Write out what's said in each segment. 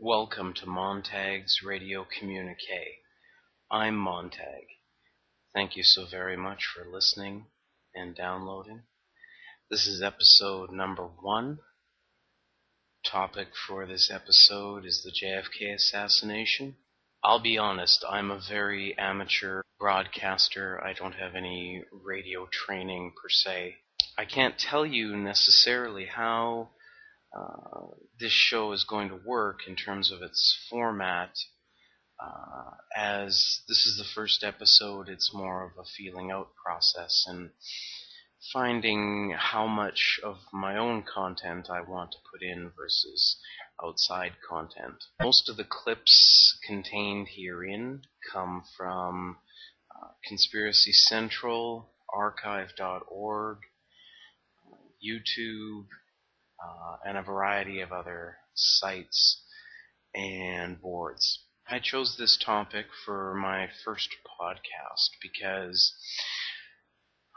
Welcome to MontagsRadioCommunique. I'm Montag. Thank you so very much for listening and downloading. This is episode number 1. Topic for this episode is the JFK Assassination. I'll be honest, I'm a very amateur broadcaster. I don't have any radio training per se. I can't tell you necessarily how this show is going to work in terms of its format. As this is the first episode, it's more of a feeling out process and finding how much of my own content I want to put in versus outside content. Most of the clips contained herein come from Conspiracy Central, archive.org, YouTube, and a variety of other sites and boards. I chose this topic for my first podcast because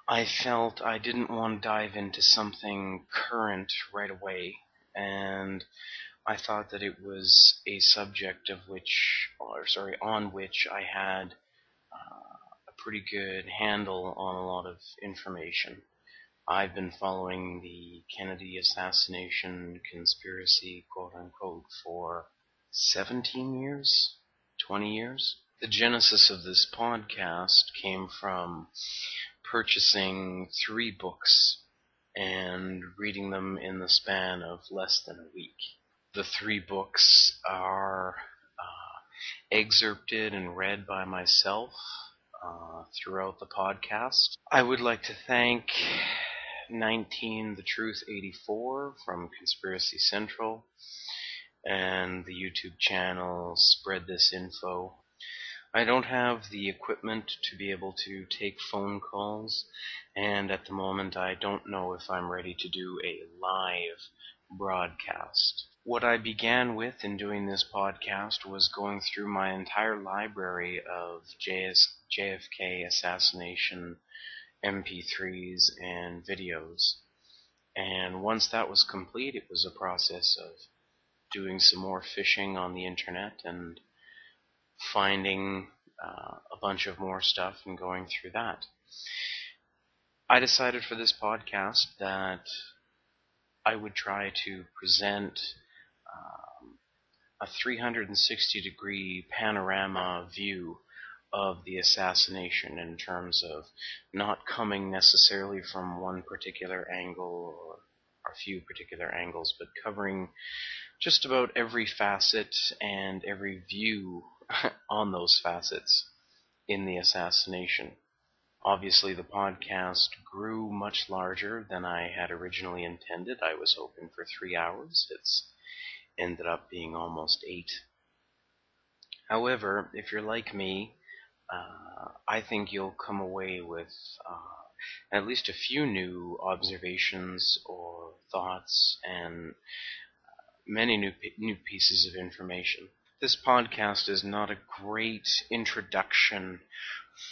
I felt I didn't want to dive into something current right away, and I thought that it was a subject on which I had a pretty good handle on a lot of information. I've been following the Kennedy assassination conspiracy, quote-unquote, for 17 years, 20 years. The genesis of this podcast came from purchasing 3 books and reading them in the span of less than a week. The 3 books are excerpted and read by myself throughout the podcast. I would like to thank 19 The Truth 84 from Conspiracy Central and the YouTube channel SPREADTHISINFO. I don't have the equipment to be able to take phone calls, and at the moment I don't know if I'm ready to do a live broadcast. What I began with in doing this podcast was going through my entire library of JFK Assassination MP3s and videos. And once that was complete, it was a process of doing some more fishing on the internet and finding a bunch of more stuff and going through that. I decided for this podcast that I would try to present a 360-degree panorama view of the assassination in terms of not coming necessarily from one particular angle or a few particular angles, but covering just about every facet and every view on those facets in the assassination. Obviously, the podcast grew much larger than I had originally intended. I was hoping for 3 hours. It's ended up being almost 8. However, if you're like me, I think you'll come away with at least a few new observations or thoughts and many new pieces of information. This podcast is not a great introduction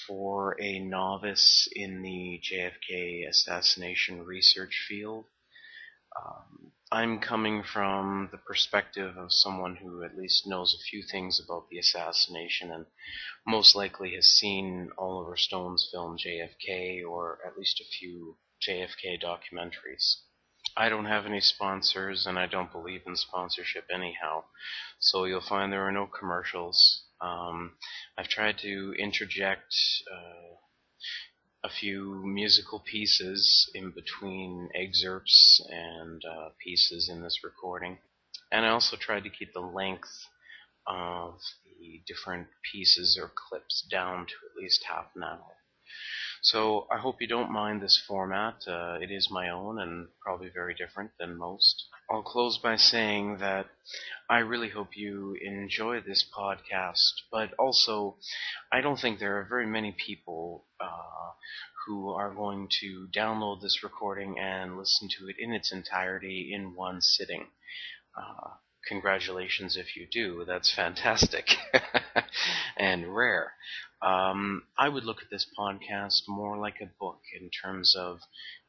for a novice in the JFK assassination research field. I'm coming from the perspective of someone who at least knows a few things about the assassination and most likely has seen Oliver Stone's film JFK, or at least a few JFK documentaries. I don't have any sponsors, and I don't believe in sponsorship anyhow, so you'll find there are no commercials. I've tried to interject a few musical pieces in between excerpts and pieces in this recording, and I also tried to keep the length of the different pieces or clips down to at least half an hour. So I hope you don't mind this format. It is my own and probably very different than most. I'll close by saying that I really hope you enjoy this podcast, but also I don't think there are very many people who are going to download this recording and listen to it in its entirety in one sitting. congratulations if you do. That's fantastic and rare. I would look at this podcast more like a book in terms of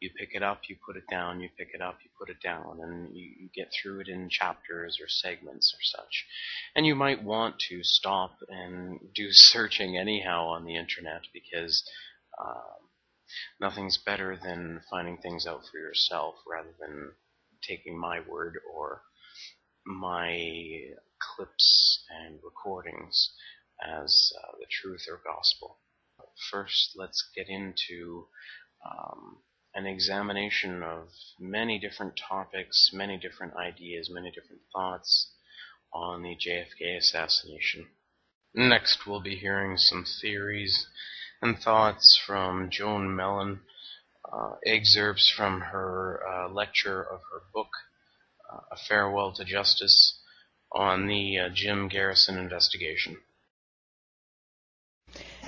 you pick it up, you put it down, you pick it up, you put it down, and you get through it in chapters or segments or such. And you might want to stop and do searching anyhow on the internet, because nothing's better than finding things out for yourself rather than taking my word or my clips and recordings as the truth or gospel. First, let's get into an examination of many different topics, many different ideas, many different thoughts on the JFK assassination. Next, we'll be hearing some theories and thoughts from Joan Mellon, excerpts from her lecture of her book, A Farewell to Justice, on the Jim Garrison investigation.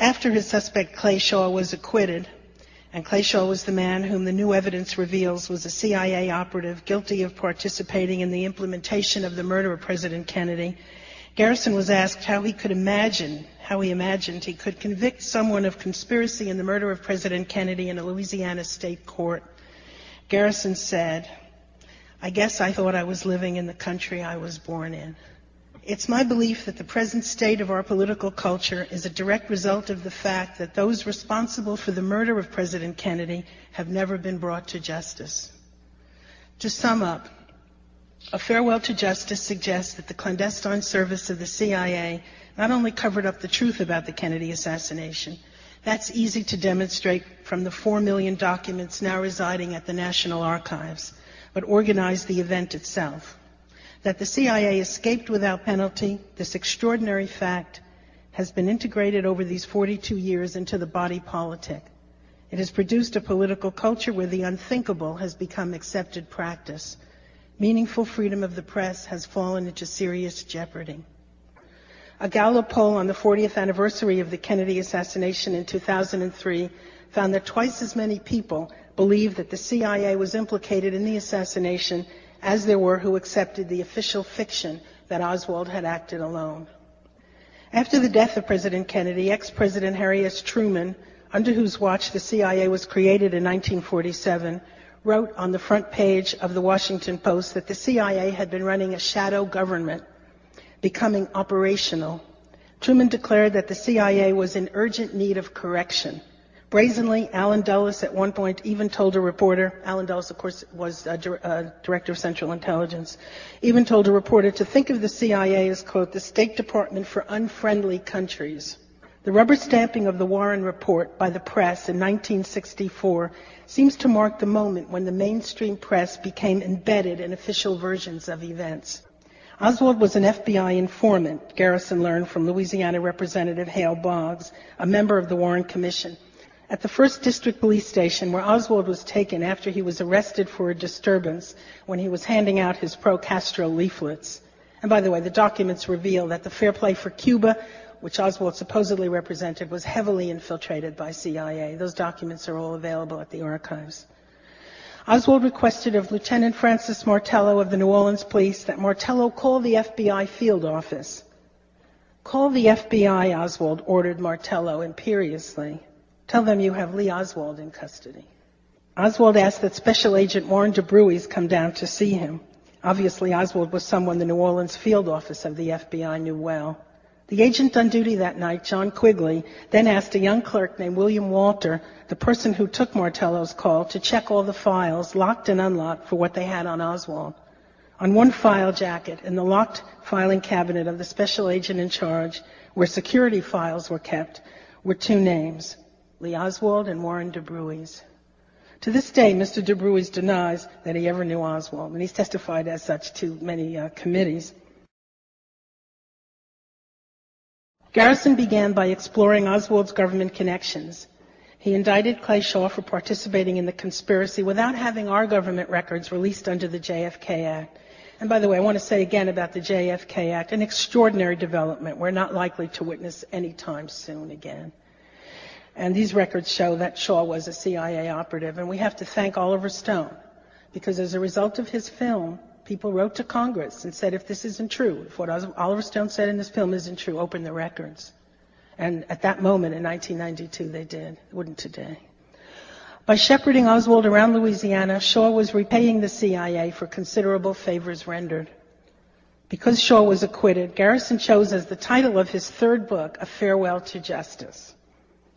After his suspect Clay Shaw was acquitted, and Clay Shaw was the man whom the new evidence reveals was a CIA operative guilty of participating in the implementation of the murder of President Kennedy, Garrison was asked how he imagined he could convict someone of conspiracy in the murder of President Kennedy in a Louisiana state court. Garrison said, "I guess I thought I was living in the country I was born in." It's my belief that the present state of our political culture is a direct result of the fact that those responsible for the murder of President Kennedy have never been brought to justice. To sum up, A Farewell to Justice suggests that the clandestine service of the CIA not only covered up the truth about the Kennedy assassination, that's easy to demonstrate from the 4 million documents now residing at the National Archives, but organized the event itself. That the CIA escaped without penalty, this extraordinary fact has been integrated over these 42 years into the body politic. It has produced a political culture where the unthinkable has become accepted practice. Meaningful freedom of the press has fallen into serious jeopardy. A Gallup poll on the 40th anniversary of the Kennedy assassination in 2003 found that twice as many people believed that the CIA was implicated in the assassination as there were who accepted the official fiction that Oswald had acted alone. After the death of President Kennedy, ex-President Harry S. Truman, under whose watch the CIA was created in 1947, wrote on the front page of the Washington Post that the CIA had been running a shadow government, becoming operational. Truman declared that the CIA was in urgent need of correction. Brazenly, Alan Dulles at one point even told a reporter, Alan Dulles, of course, was Director of Central Intelligence, even told a reporter to think of the CIA as, quote, the State Department for unfriendly countries. The rubber stamping of the Warren Report by the press in 1964 seems to mark the moment when the mainstream press became embedded in official versions of events. Oswald was an FBI informant, Garrison learned from Louisiana Representative Hale Boggs, a member of the Warren Commission. At the 1st District Police Station, where Oswald was taken after he was arrested for a disturbance when he was handing out his pro-Castro leaflets. And by the way, the documents reveal that the Fair Play for Cuba, which Oswald supposedly represented, was heavily infiltrated by CIA. Those documents are all available at the archives. Oswald requested of Lieutenant Francis Martello of the New Orleans Police that Martello call the FBI field office. "Call the FBI," Oswald ordered Martello imperiously. "Tell them you have Lee Oswald in custody." Oswald asked that Special Agent Warren DeBruys come down to see him. Obviously, Oswald was someone the New Orleans field office of the FBI knew well. The agent on duty that night, John Quigley, then asked a young clerk named William Walter, the person who took Martello's call, to check all the files, locked and unlocked, for what they had on Oswald. On one file jacket in the locked filing cabinet of the special agent in charge, where security files were kept, were 2 names, Lee Oswald and Warren DeBruys. To this day, Mr. DeBruys denies that he ever knew Oswald, and he's testified as such to many committees. Garrison began by exploring Oswald's government connections. He indicted Clay Shaw for participating in the conspiracy without having our government records released under the JFK Act. And by the way, I want to say again about the JFK Act, an extraordinary development we're not likely to witness anytime soon again. And these records show that Shaw was a CIA operative, and we have to thank Oliver Stone, because as a result of his film, People wrote to Congress and said, if this isn't true, if what Oliver Stone said in this film isn't true, open the records. And at that moment in 1992, they did. It wouldn't today. By shepherding Oswald around Louisiana, Shaw was repaying the CIA for considerable favors rendered. Because Shaw was acquitted, Garrison chose as the title of his third book, A Farewell to Justice.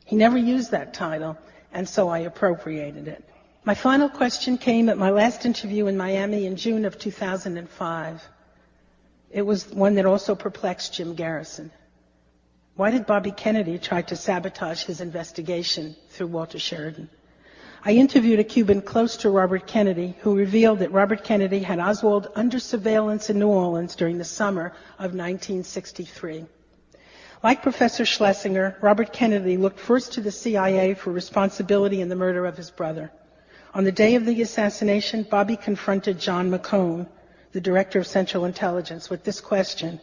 He never used that title, and so I appropriated it. My final question came at my last interview in Miami in June of 2005. It was one that also perplexed Jim Garrison. Why did Bobby Kennedy try to sabotage his investigation through Walter Sheridan? I interviewed a Cuban close to Robert Kennedy who revealed that Robert Kennedy had Oswald under surveillance in New Orleans during the summer of 1963. Like Professor Schlesinger, Robert Kennedy looked first to the CIA for responsibility in the murder of his brother. On the day of the assassination, Bobby confronted John McCone, the director of Central Intelligence, with this question: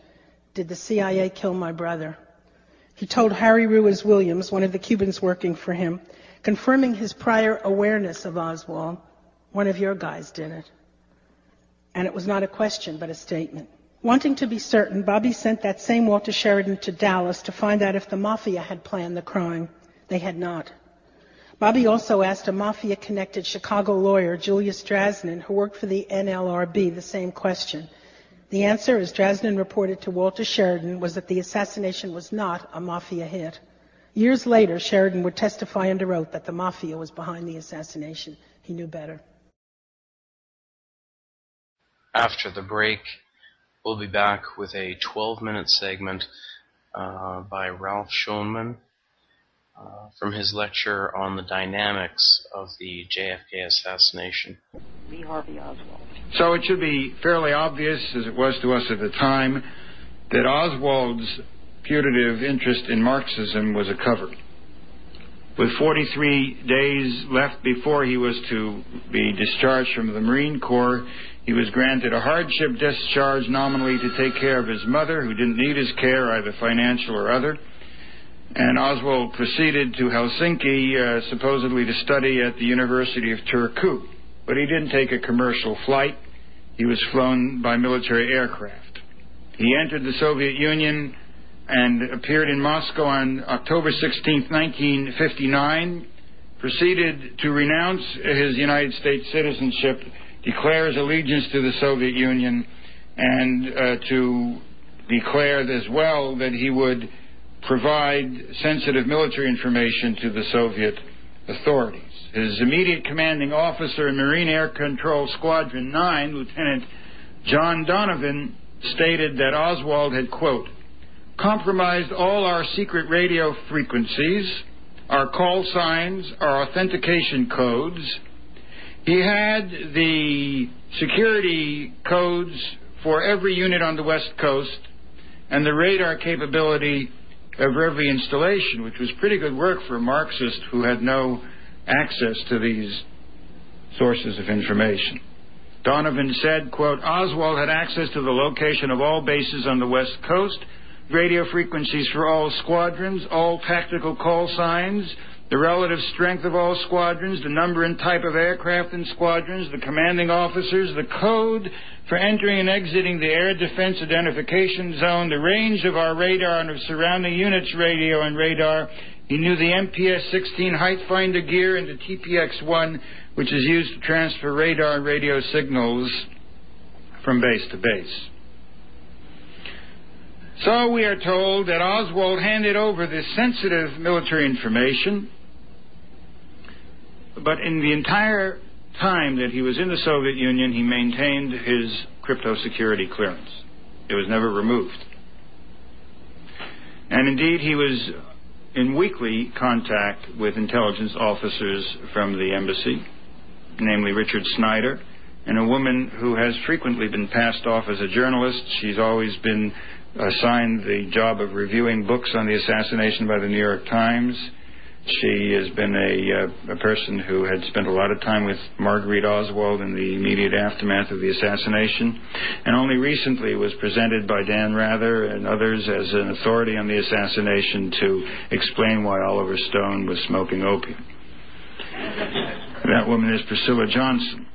did the CIA kill my brother? He told Harry Ruiz Williams, one of the Cubans working for him, confirming his prior awareness of Oswald, one of your guys did it. And it was not a question, but a statement. Wanting to be certain, Bobby sent that same Walter Sheridan to Dallas to find out if the Mafia had planned the crime. They had not. Bobby also asked a Mafia-connected Chicago lawyer, Julius Drasnin, who worked for the NLRB, the same question. The answer, as Drasnin reported to Walter Sheridan, was that the assassination was not a Mafia hit. Years later, Sheridan would testify under oath that the Mafia was behind the assassination. He knew better. After the break, we'll be back with a 12-minute segment by Ralph Schoenman from his lecture on the dynamics of the JFK assassination. Lee Harvey Oswald. So it should be fairly obvious, as it was to us at the time, that Oswald's putative interest in Marxism was a cover. With 43 days left before he was to be discharged from the Marine Corps, he was granted a hardship discharge nominally to take care of his mother, who didn't need his care, either financial or other. And Oswald proceeded to Helsinki, supposedly to study at the University of Turku. But he didn't take a commercial flight. He was flown by military aircraft. He entered the Soviet Union and appeared in Moscow on October 16, 1959, proceeded to renounce his United States citizenship, declare his allegiance to the Soviet Union, and to declare as well that he would provide sensitive military information to the Soviet authorities. His immediate commanding officer in Marine Air Control Squadron 9, Lieutenant John Donovan, stated that Oswald had, quote, compromised all our secret radio frequencies, our call signs, our authentication codes. He had the security codes for every unit on the West Coast and the radar capability of every installation, which was pretty good work for a Marxist who had no access to these sources of information. Donovan said, quote, Oswald had access to the location of all bases on the West Coast, radio frequencies for all squadrons, all tactical call signs, the relative strength of all squadrons, the number and type of aircraft in squadrons, the commanding officers, the code for entering and exiting the air defense identification zone, the range of our radar and of surrounding units radio and radar. He knew the MPS-16 height finder gear and the TPX-1, which is used to transfer radar and radio signals from base to base. So we are told that Oswald handed over this sensitive military information, but in the entire time that he was in the Soviet Union, he maintained his crypto security clearance. It was never removed. And indeed, he was in weekly contact with intelligence officers from the embassy, namely Richard Snyder, and a woman who has frequently been passed off as a journalist. She's always been assigned the job of reviewing books on the assassination by the New York Times. She has been a person who had spent a lot of time with Marguerite Oswald in the immediate aftermath of the assassination, and only recently was presented by Dan Rather and others as an authority on the assassination to explain why Oliver Stone was smoking opium. That woman is Priscilla Johnson.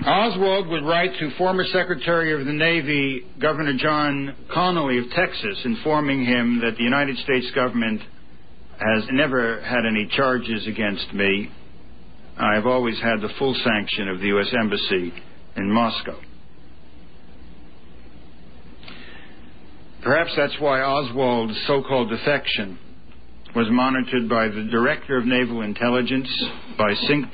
Oswald would write to former Secretary of the Navy, Governor John Connally of Texas, informing him that the United States government has never had any charges against me. I have always had the full sanction of the U.S. Embassy in Moscow. Perhaps that's why Oswald's so-called defection was monitored by the Director of Naval Intelligence, by synch,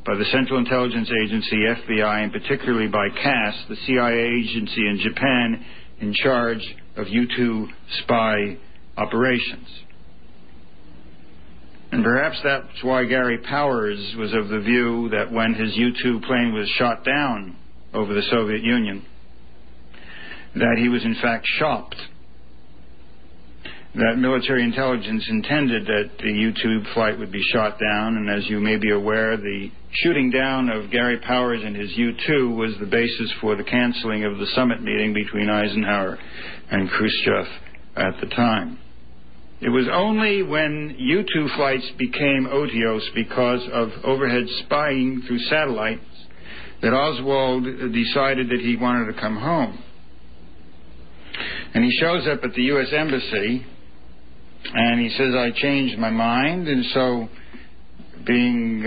by the Central Intelligence Agency, FBI, and particularly by CAS, the CIA agency in Japan in charge of U-2 spy operations. And perhaps that's why Gary Powers was of the view that when his U-2 plane was shot down over the Soviet Union, that he was in fact shocked that military intelligence intended that the U-2 flight would be shot down. And as you may be aware, the shooting down of Gary Powers and his U-2 was the basis for the canceling of the summit meeting between Eisenhower and Khrushchev at the time. It was only when U-2 flights became otiose because of overhead spying through satellites that Oswald decided that he wanted to come home. And he shows up at the U.S. Embassy, and he says, I changed my mind, and so, being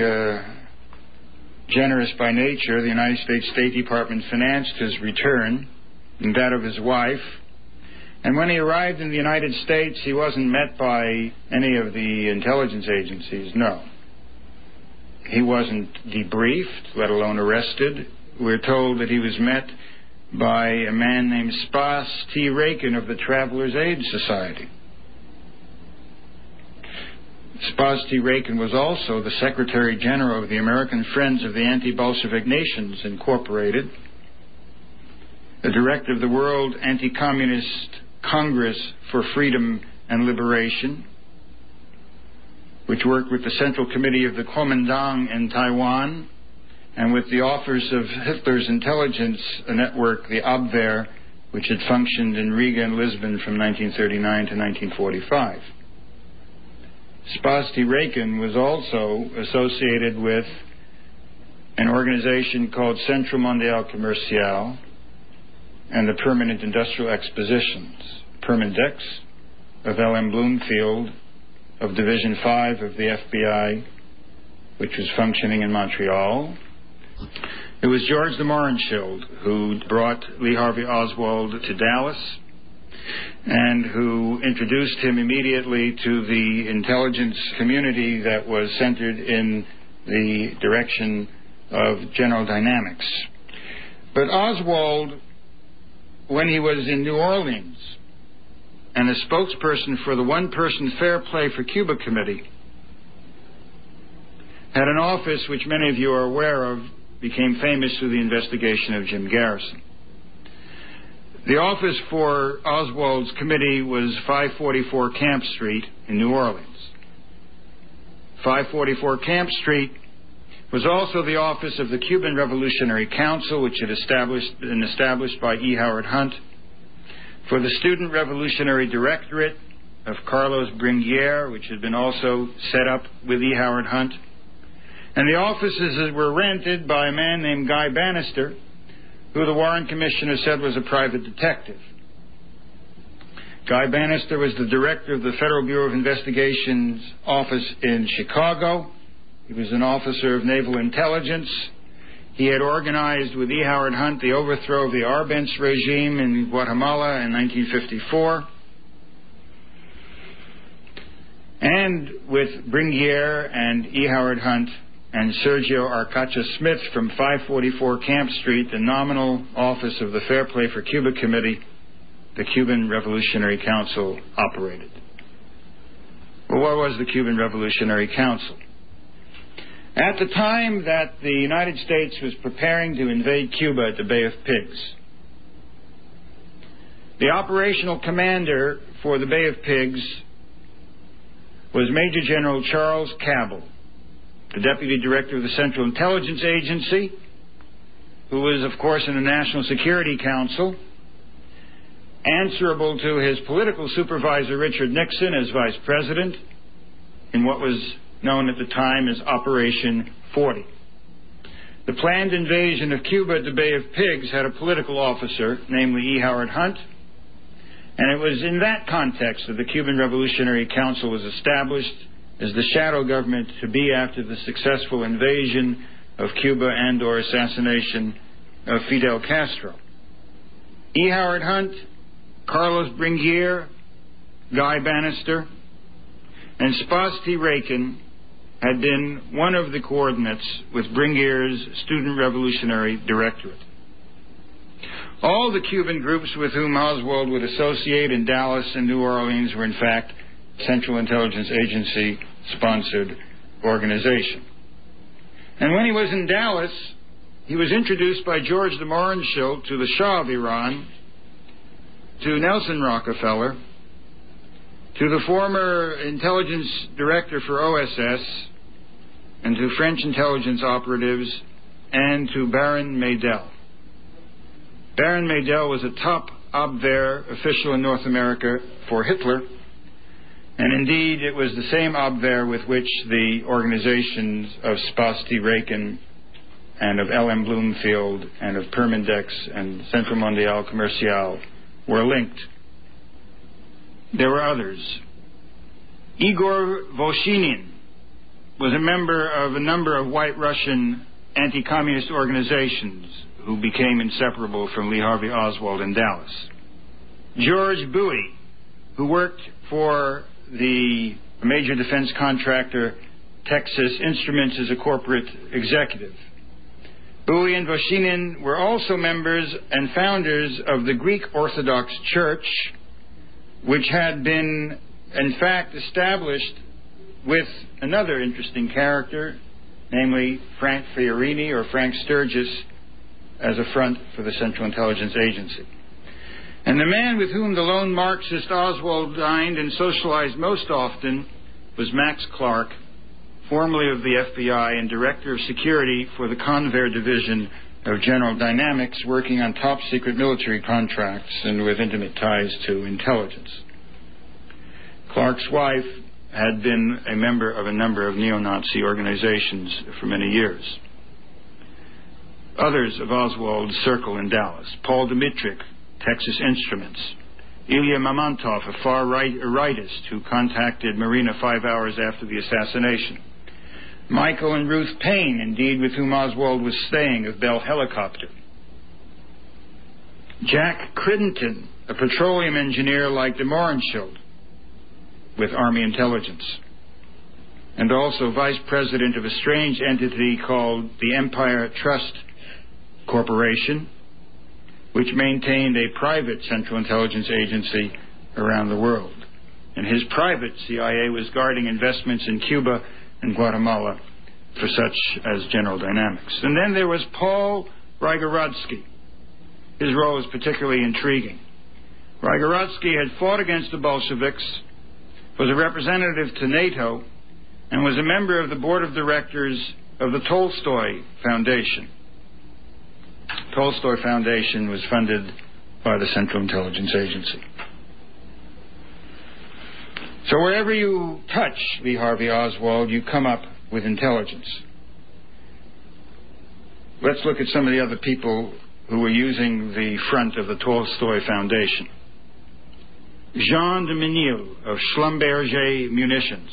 generous by nature, the United States State Department financed his return and that of his wife. And when he arrived in the United States, he wasn't met by any of the intelligence agencies, no. He wasn't debriefed, let alone arrested. We're told that he was met by a man named Spas T. Rakin of the Travelers' Aid Society. Spas T. Rakin was also the Secretary General of the American Friends of the Anti-Bolshevik Nations, Incorporated, the director of the World Anti-Communist Congress for Freedom and Liberation, which worked with the Central Committee of the Kuomintang in Taiwan, and with the Office of Hitler's Intelligence Network, the Abwehr, which had functioned in Riga and Lisbon from 1939 to 1945. Spas T. Rakin was also associated with an organization called Centre Mondial Commercial and the Permanent Industrial Expositions, Permindex, of L.M. Bloomfield, of Division 5 of the FBI, which was functioning in Montreal. It was George de Mohrenschildt who brought Lee Harvey Oswald to Dallas and who introduced him immediately to the intelligence community that was centered in the direction of General Dynamics. But Oswald, when he was in New Orleans and a spokesperson for the One-Person Fair Play for Cuba Committee, had an office which many of you are aware of, became famous through the investigation of Jim Garrison. The office for Oswald's committee was 544 Camp Street in New Orleans. 544 Camp Street was also the office of the Cuban Revolutionary Council, which had been established by E. Howard Hunt, for the Student Revolutionary Directorate of Carlos Bringuier, which had been also set up with E. Howard Hunt. And the offices were rented by a man named Guy Bannister, who the Warren Commissioner said was a private detective. Guy Bannister was the director of the Federal Bureau of Investigation's office in Chicago. He was an officer of naval intelligence. He had organized with E. Howard Hunt the overthrow of the Arbenz regime in Guatemala in 1954. And with Bringuier and E. Howard Hunt and Sergio Arcacha Smith from 544 Camp Street, the nominal office of the Fair Play for Cuba Committee, the Cuban Revolutionary Council operated. Well, what was the Cuban Revolutionary Council? At the time that the United States was preparing to invade Cuba at the Bay of Pigs, the operational commander for the Bay of Pigs was Major General Charles Cabell, the Deputy Director of the Central Intelligence Agency, who was, of course, in the National Security Council, answerable to his political supervisor, Richard Nixon, as Vice President, in what was known at the time as Operation 40. The planned invasion of Cuba at the Bay of Pigs had a political officer, namely E. Howard Hunt, and it was in that context that the Cuban Revolutionary Council was established as the shadow government to be after the successful invasion of Cuba and/or assassination of Fidel Castro. E. Howard Hunt, Carlos Bringuier, Guy Bannister, and Spas T. Rakin had been one of the coordinates with Bringuier's Student Revolutionary Directorate. All the Cuban groups with whom Oswald would associate in Dallas and New Orleans were in fact Central Intelligence Agency-sponsored organization. And when he was in Dallas, he was introduced by George de Mohrenschildt to the Shah of Iran, to Nelson Rockefeller, to the former intelligence director for OSS, and to French intelligence operatives, and to Baron Maydel. Baron Maydel was a top Abwehr official in North America for Hitler, and indeed it was the same Abwehr with which the organizations of Spas T. Rakin and of L.M. Bloomfield and of Permindex and Centro Mondial Comercial were linked. There were others. Igor Voshinin was a member of a number of white Russian anti-communist organizations who became inseparable from Lee Harvey Oswald in Dallas. George Bowie, who worked for the major defense contractor Texas Instruments as a corporate executive. Bowie and Voshinin were also members and founders of the Greek Orthodox Church, which had been, in fact, established with another interesting character, namely Frank Fiorini or Frank Sturgis, as a front for the Central Intelligence Agency. And the man with whom the lone Marxist Oswald dined and socialized most often was Max Clark, formerly of the FBI and Director of Security for the Convair Division of General Dynamics, working on top-secret military contracts and with intimate ties to intelligence. Clark's wife had been a member of a number of neo-Nazi organizations for many years. Others of Oswald's circle in Dallas: Paul Dmitrich, Texas Instruments; Ilya Mamantov, a far-rightist who contacted Marina 5 hours after the assassination; Michael and Ruth Payne, indeed, with whom Oswald was staying, of Bell Helicopter; Jack Crittenden, a petroleum engineer like de Mohrenschildt, with Army Intelligence, and also vice president of a strange entity called the Empire Trust Corporation, which maintained a private Central Intelligence Agency around the world. And his private CIA was guarding investments in Cuba and Guatemala for such as General Dynamics. And then there was Paul Rygorodsky. His role was particularly intriguing. Rygorodsky had fought against the Bolsheviks, was a representative to NATO, and was a member of the board of directors of the Tolstoy Foundation. Tolstoy Foundation was funded by the Central Intelligence Agency. So wherever you touch Lee Harvey Oswald, you come up with intelligence. Let's look at some of the other people who were using the front of the Tolstoy Foundation. Jean de Menil of Schlumberger Munitions,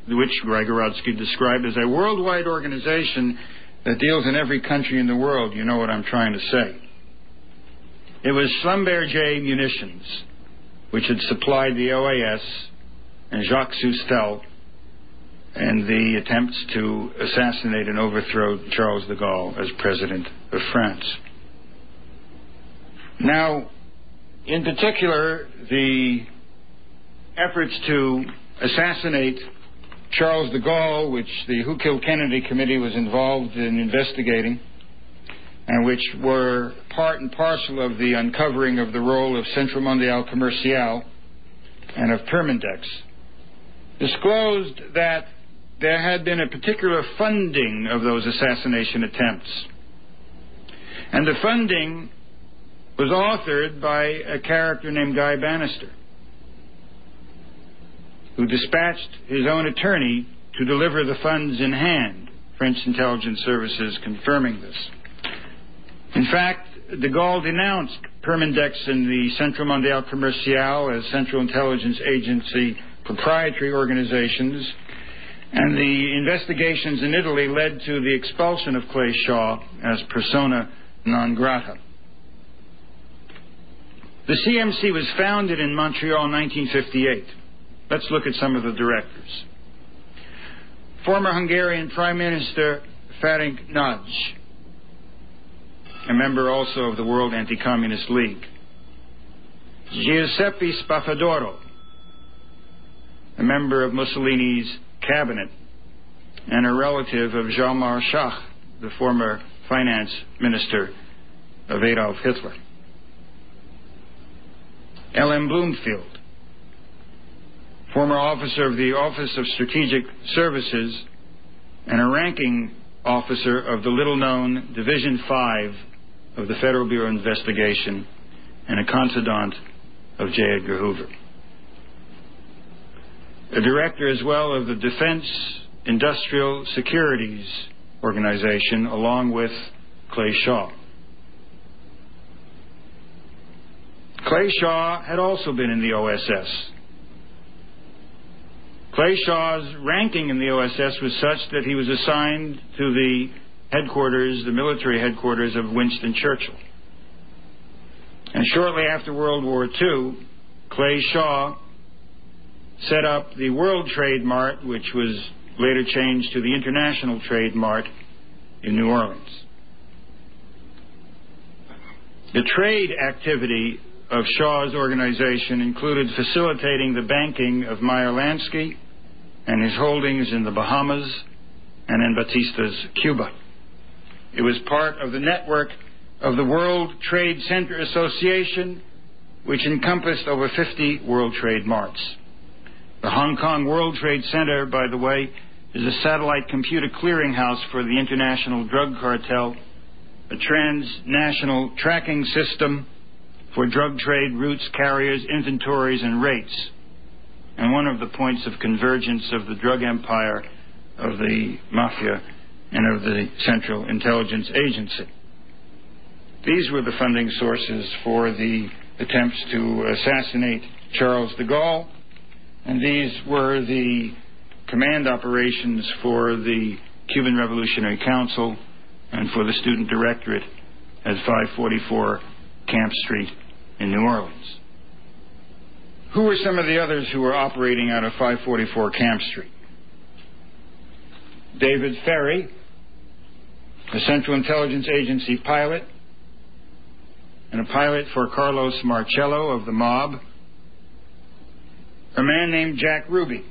which Rygorodsky described as a worldwide organization that deals in every country in the world. You know what I'm trying to say. It was Schlumberger Munitions which had supplied the OAS and Jacques Soustelle in the attempts to assassinate and overthrow Charles de Gaulle as President of France. Now, in particular, the efforts to assassinate Charles de Gaulle, which the Who Killed Kennedy Committee was involved in investigating, and which were part and parcel of the uncovering of the role of Centro Mondial Comercial and of Permindex, disclosed that there had been a particular funding of those assassination attempts. And the funding was authored by a character named Guy Bannister, who dispatched his own attorney to deliver the funds in hand French intelligence services confirming this. In fact, de Gaulle denounced Permindex and the Centre Mondial Commercial as Central Intelligence Agency proprietary organizations, and the investigations in Italy led to the expulsion of Clay Shaw as persona non grata. The CMC was founded in Montreal in 1958. Let's look at some of the directors. Former Hungarian Prime Minister Ferenc Nagy, a member also of the World Anti-Communist League. Giuseppe Spafadoro, a member of Mussolini's cabinet and a relative of Hjalmar Schacht, the former finance minister of Adolf Hitler. L.M. Bloomfield, former officer of the Office of Strategic Services and a ranking officer of the little-known Division 5 of the Federal Bureau of Investigation and a confidant of J. Edgar Hoover. A director as well of the Defense Industrial Securities Organization, along with Clay Shaw. Clay Shaw had also been in the OSS. Clay Shaw's ranking in the OSS was such that he was assigned to the headquarters, the military headquarters of Winston Churchill. And shortly after World War II, Clay Shaw set up the World Trade Mart, which was later changed to the International Trade Mart in New Orleans. The trade activity of Shaw's organization included facilitating the banking of Meyer Lansky and his holdings in the Bahamas and in Batista's Cuba. It was part of the network of the World Trade Center Association, which encompassed over 50 World Trade Marts. The Hong Kong World Trade Center, by the way, is a satellite computer clearinghouse for the international drug cartel, a transnational tracking system for drug trade routes, carriers, inventories, and rates, and one of the points of convergence of the drug empire, of the mafia, and of the Central Intelligence Agency. These were the funding sources for the attempts to assassinate Charles de Gaulle, and these were the command operations for the Cuban Revolutionary Council and for the Student Directorate at 544 Camp Street in New Orleans. Who were some of the others who were operating out of 544 Camp Street? David Ferry, a Central Intelligence Agency pilot, and a pilot for Carlos Marcello of the mob. A man named Jack Ruby.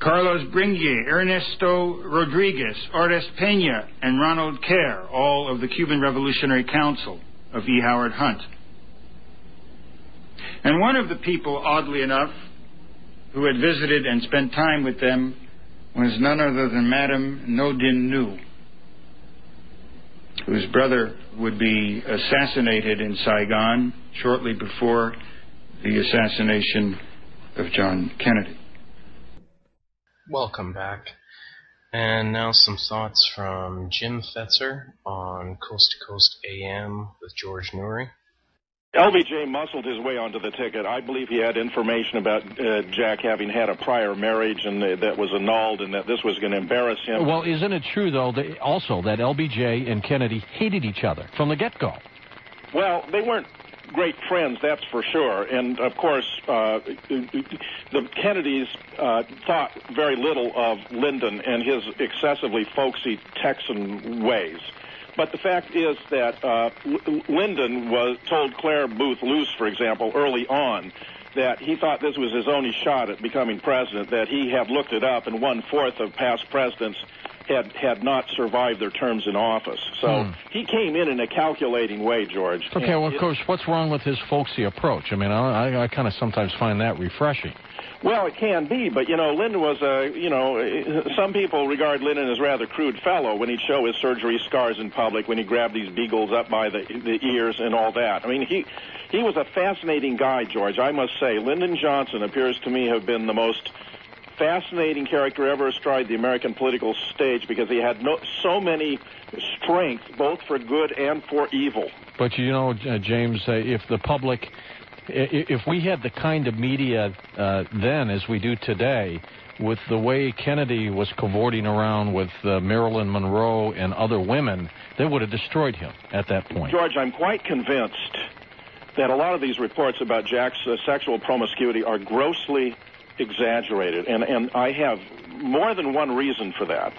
Carlos Bringuier, Ernesto Rodriguez, Ortiz Peña, and Ronald Kerr, all of the Cuban Revolutionary Council of E. Howard Hunt. And one of the people, oddly enough, who had visited and spent time with them was none other than Madame No Din Nu, whose brother would be assassinated in Saigon shortly before the assassination of John Kennedy. Welcome back. And now some thoughts from Jim Fetzer on Coast to Coast AM with George Noory. LBJ muscled his way onto the ticket. I believe he had information about Jack having had a prior marriage and that was annulled and that this was going to embarrass him. Well, isn't it true, though, also that LBJ and Kennedy hated each other from the get-go? Well, they weren't great friends, that's for sure. And, of course, the Kennedys thought very little of Lyndon and his excessively folksy Texan ways. But the fact is that Lyndon told Claire Booth Luce, for example, early on, that he thought this was his only shot at becoming president, that he had looked it up, and 1/4 of past presidents had not survived their terms in office. So he came in a calculating way, George. Okay, well, of course, what's wrong with his folksy approach? I mean, I kind of sometimes find that refreshing. Well, it can be, but, Lyndon was some people regard Lyndon as a rather crude fellow when he'd show his surgery scars in public, when he grabbed these beagles up by the ears and all that. I mean, he was a fascinating guy, George, I must say. Lyndon Johnson appears to me have been the most fascinating character ever astride the American political stage because he had so many strengths, both for good and for evil. But you know, James, if the public, if we had the kind of media then as we do today, with the way Kennedy was cavorting around with Marilyn Monroe and other women, they would have destroyed him at that point. George, I'm quite convinced that a lot of these reports about Jack's sexual promiscuity are grossly exaggerated, and I have more than one reason for that.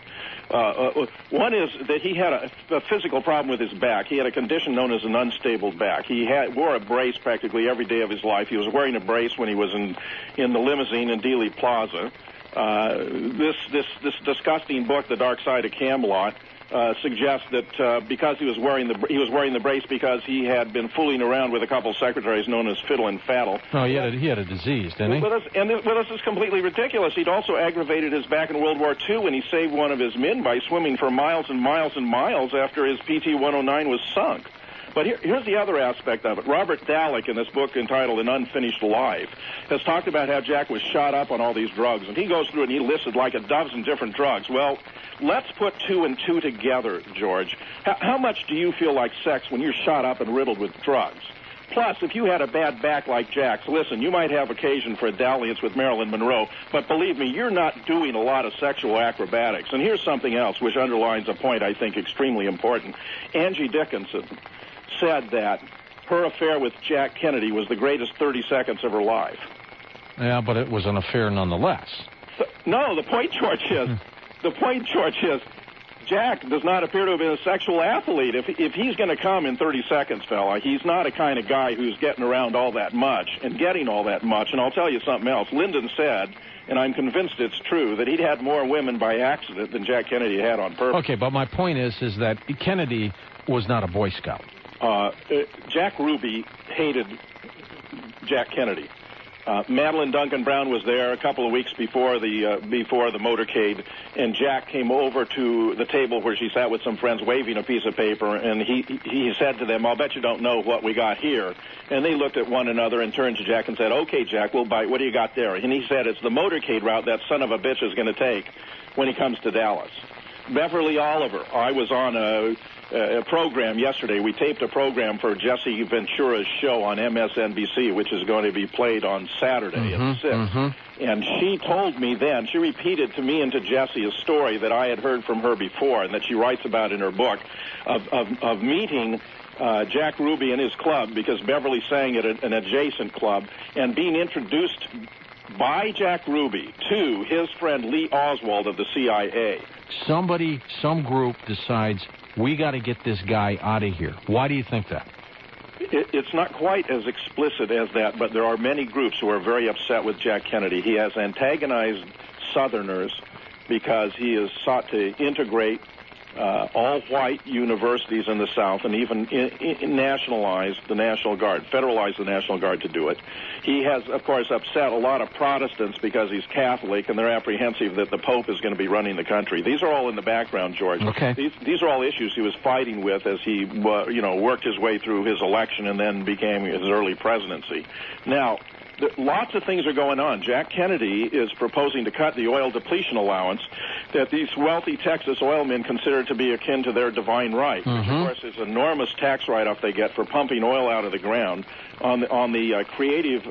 One is that he had a physical problem with his back. He had a condition known as an unstable back. He wore a brace practically every day of his life. He was wearing a brace when he was in the limousine in Dealey Plaza. This disgusting book, The Dark Side of Camelot, suggests that because he was wearing the brace because he had been fooling around with a couple secretaries known as Fiddle and Faddle. No, he had a disease, didn't he? This is completely ridiculous. He'd also aggravated his back in World War II when he saved one of his men by swimming for miles and miles and miles after his PT-109 was sunk. But here's the other aspect of it. Robert Dallek, in this book entitled An Unfinished Life, has talked about how Jack was shot up on all these drugs. And he goes through and he listed like a dozen different drugs. Well, let's put two and two together, George. How much do you feel like sex when you're shot up and riddled with drugs? Plus, if you had a bad back like Jack's, listen, you might have occasion for a dalliance with Marilyn Monroe, but believe me, you're not doing a lot of sexual acrobatics. And here's something else which underlines a point I think extremely important. Angie Dickinson said that her affair with Jack Kennedy was the greatest 30 seconds of her life. Yeah, but it was an affair nonetheless. No, the point, George, is Jack does not appear to have been a sexual athlete. If he's going to come in 30 seconds, fella, he's not a kind of guy who's getting around all that much and getting all that much. And I'll tell you something else. Lyndon said, and I'm convinced it's true, that he'd had more women by accident than Jack Kennedy had on purpose. Okay, but my point is that Kennedy was not a Boy Scout. Jack Ruby hated Jack Kennedy. Madeline Duncan Brown was there a couple of weeks before the motorcade, and Jack came over to the table where she sat with some friends waving a piece of paper, and he said to them, "I'll bet you don't know what we got here." And they looked at one another and turned to Jack and said, "Okay, Jack, we'll bite. What do you got there?" And he said, "It's the motorcade route that son of a bitch is going to take when he comes to Dallas." Beverly Oliver. I was on a program yesterday. We taped a program for Jesse Ventura's show on MSNBC, which is going to be played on Saturday at 6. Mm-hmm. And she told me then, she repeated to me and to Jesse a story that I had heard from her before and that she writes about in her book of meeting Jack Ruby in his club, because Beverly sang at an adjacent club, and being introduced by Jack Ruby to his friend Lee Oswald of the CIA. Some group decides, we got to get this guy out of here. Why do you think that? It's not quite as explicit as that, but there are many groups who are very upset with Jack Kennedy. He has antagonized Southerners because he has sought to integrate all-white universities in the South and even nationalize the National Guard, federalize the National Guard to do it. He has, of course, upset a lot of Protestants because he's Catholic, and they're apprehensive that the Pope is going to be running the country. These are all in the background, George. Okay. These are all issues he was fighting with as he, worked his way through his election and then became his early presidency. Now, lots of things are going on. Jack Kennedy is proposing to cut the oil depletion allowance that these wealthy Texas oil men consider to be akin to their divine right, which, of course, is an enormous tax write-off they get for pumping oil out of the ground on the creative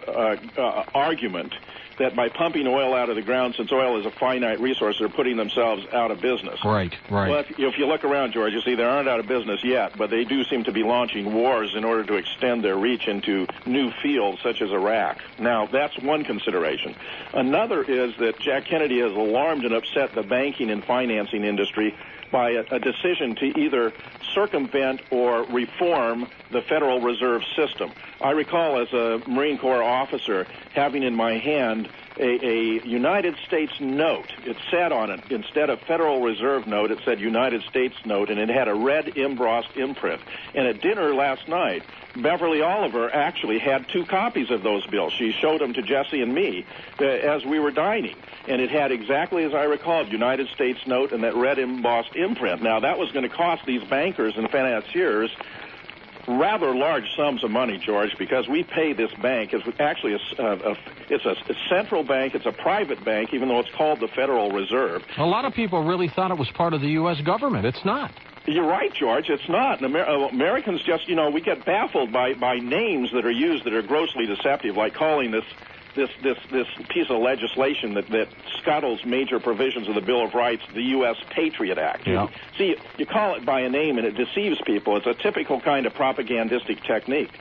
argument that by pumping oil out of the ground, since oil is a finite resource, they're putting themselves out of business. Right. Well, if you look around, George, you see they aren't out of business yet, but they do seem to be launching wars in order to extend their reach into new fields such as Iraq. Now, that's one consideration. Another is that Jack Kennedy has alarmed and upset the banking and financing industry by a decision to either circumvent or reform the Federal Reserve System. I recall as a Marine Corps officer having in my hand a United States note. It said on it, instead of Federal Reserve note, it said United States note, and it had a red embossed imprint. And at dinner last night, Beverly Oliver actually had 2 copies of those bills. She showed them to Jesse and me as we were dining. And it had exactly as I recalled, United States note and that red embossed imprint. Now, that was going to cost these bankers and financiers rather large sums of money, George, because we pay this bank. It's actually it's a central bank. It's a private bank, even though it's called the Federal Reserve. A lot of people really thought it was part of the U.S. government. It's not. You're right, George. It's not. And Americans just, we get baffled by names that are used that are grossly deceptive, like calling this piece of legislation that scuttles major provisions of the Bill of Rights, the U.S. Patriot Act. Yeah. See, you call it by a name and it deceives people. It's a typical kind of propagandistic technique.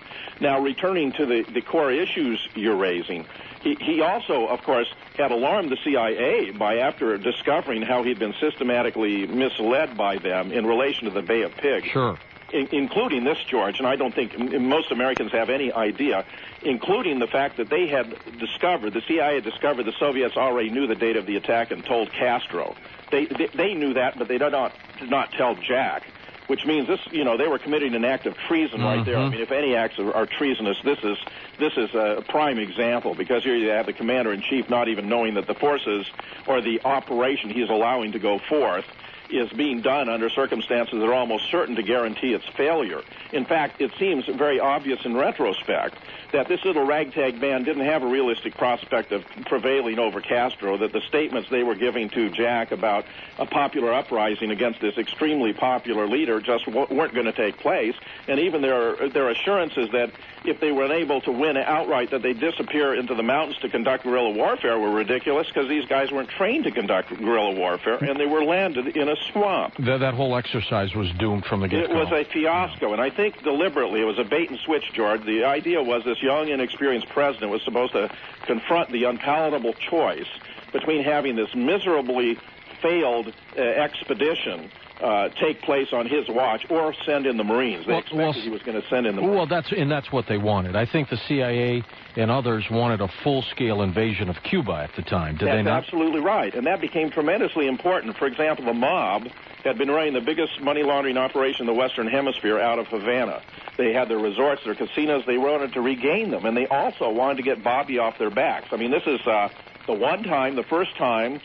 Now, returning to the core issues you're raising, he also, of course, had alarmed the CIA by after discovering how he'd been systematically misled by them in relation to the Bay of Pigs. Sure. Including this, George, and I don't think most Americans have any idea, including the fact that they had discovered, the CIA had discovered the Soviets already knew the date of the attack and told Castro. They knew that, but they did not tell Jack, which means this, they were committing an act of treason right there. I mean, if any acts are treasonous, this is a prime example, because here you have the commander-in-chief not even knowing that the forces or the operation he's allowing to go forth is being done under circumstances that are almost certain to guarantee its failure. In fact, it seems very obvious in retrospect that this little ragtag band didn't have a realistic prospect of prevailing over Castro, that the statements they were giving to Jack about a popular uprising against this extremely popular leader just weren't going to take place, and even their assurances that if they were unable to win outright, that they'd disappear into the mountains to conduct guerrilla warfare were ridiculous, because these guys weren't trained to conduct guerrilla warfare, and they were landed in a swamp. That whole exercise was doomed from the get-go. It was a fiasco, and I think deliberately it was a bait-and-switch, George. The idea was this young, inexperienced president was supposed to confront the unpalatable choice between having this miserably failed expedition take place on his watch, or send in the Marines. They expected he was going to send in the Marines. Well, that's what they wanted. I think the CIA and others wanted a full-scale invasion of Cuba at the time. Did they not? That's absolutely right, and that became tremendously important. For example, the mob had been running the biggest money laundering operation in the Western Hemisphere out of Havana. They had their resorts, their casinos. They wanted to regain them, and they also wanted to get Bobby off their backs. I mean, this is the first time,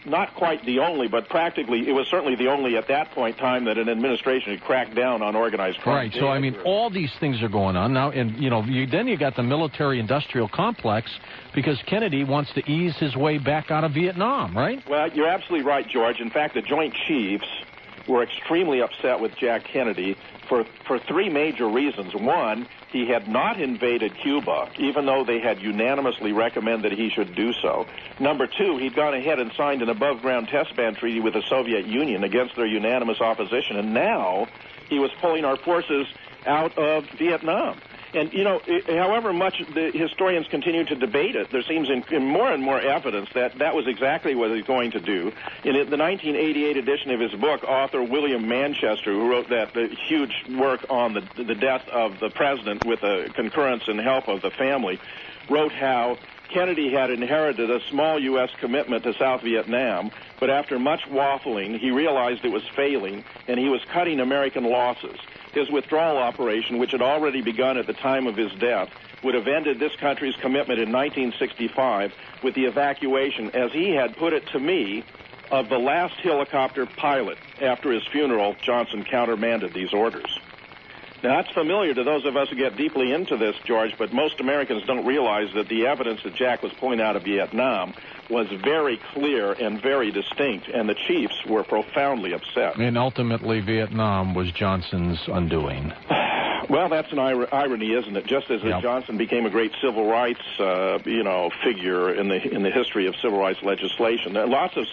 not quite the only, but practically, it was certainly the only at that point in time that an administration had cracked down on organized crime. Right, so I mean, all these things are going on now, and then you got the military-industrial complex, because Kennedy wants to ease his way back out of Vietnam, right? Well, you're absolutely right, George. In fact, the Joint Chiefs were extremely upset with Jack Kennedy for three major reasons. One, he had not invaded Cuba, even though they had unanimously recommended he should do so. Number two, he'd gone ahead and signed an above-ground test ban treaty with the Soviet Union against their unanimous opposition, and now he was pulling our forces out of Vietnam. And, however much the historians continue to debate it, there seems in more and more evidence that was exactly what he's going to do. In the 1988 edition of his book, author William Manchester, who wrote that huge work on the death of the president with the concurrence and help of the family, wrote how Kennedy had inherited a small U.S. commitment to South Vietnam, but after much waffling, he realized it was failing, and he was cutting American losses. His withdrawal operation, which had already begun at the time of his death, would have ended this country's commitment in 1965 with the evacuation, as he had put it to me, of the last helicopter pilot. After his funeral, Johnson countermanded these orders. Now, that's familiar to those of us who get deeply into this, George, but most Americans don't realize that the evidence that Jack was pulling out of Vietnam was very clear and very distinct, and the chiefs were profoundly upset. And ultimately, Vietnam was Johnson's undoing. Well, that's an irony, isn't it? Just as Johnson became a great civil rights, figure in the history of civil rights legislation, there are lots of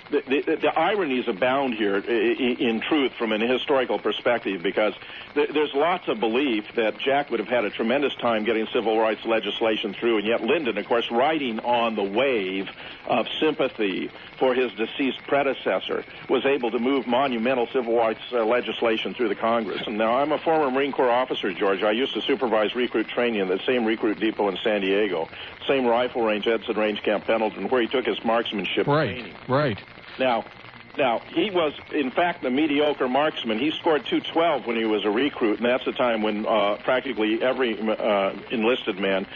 the ironies abound here, in truth, from an historical perspective, because there's lots of belief that Jack would have had a tremendous time getting civil rights legislation through, and yet Lyndon, of course, riding on the wave of sympathy for his deceased predecessor, was able to move monumental civil rights legislation through the Congress. And now, I'm a former Marine Corps officer, George. I used to supervise recruit training in the same recruit depot in San Diego, same rifle range, Edson Range Camp Pendleton, where he took his marksmanship training. Right. Now, he was, in fact, a mediocre marksman. He scored .212 when he was a recruit, and that's the time when practically every enlisted man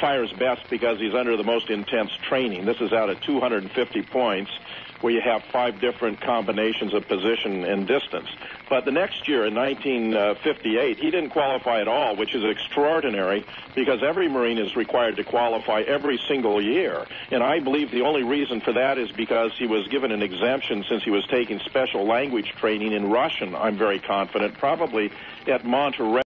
fires best because he's under the most intense training. This is out at 250 points. where you have 5 different combinations of position and distance. But the next year, in 1958, he didn't qualify at all, which is extraordinary because every Marine is required to qualify every single year. And I believe the only reason for that is because he was given an exemption since he was taking special language training in Russian, I'm very confident, probably at Monterey.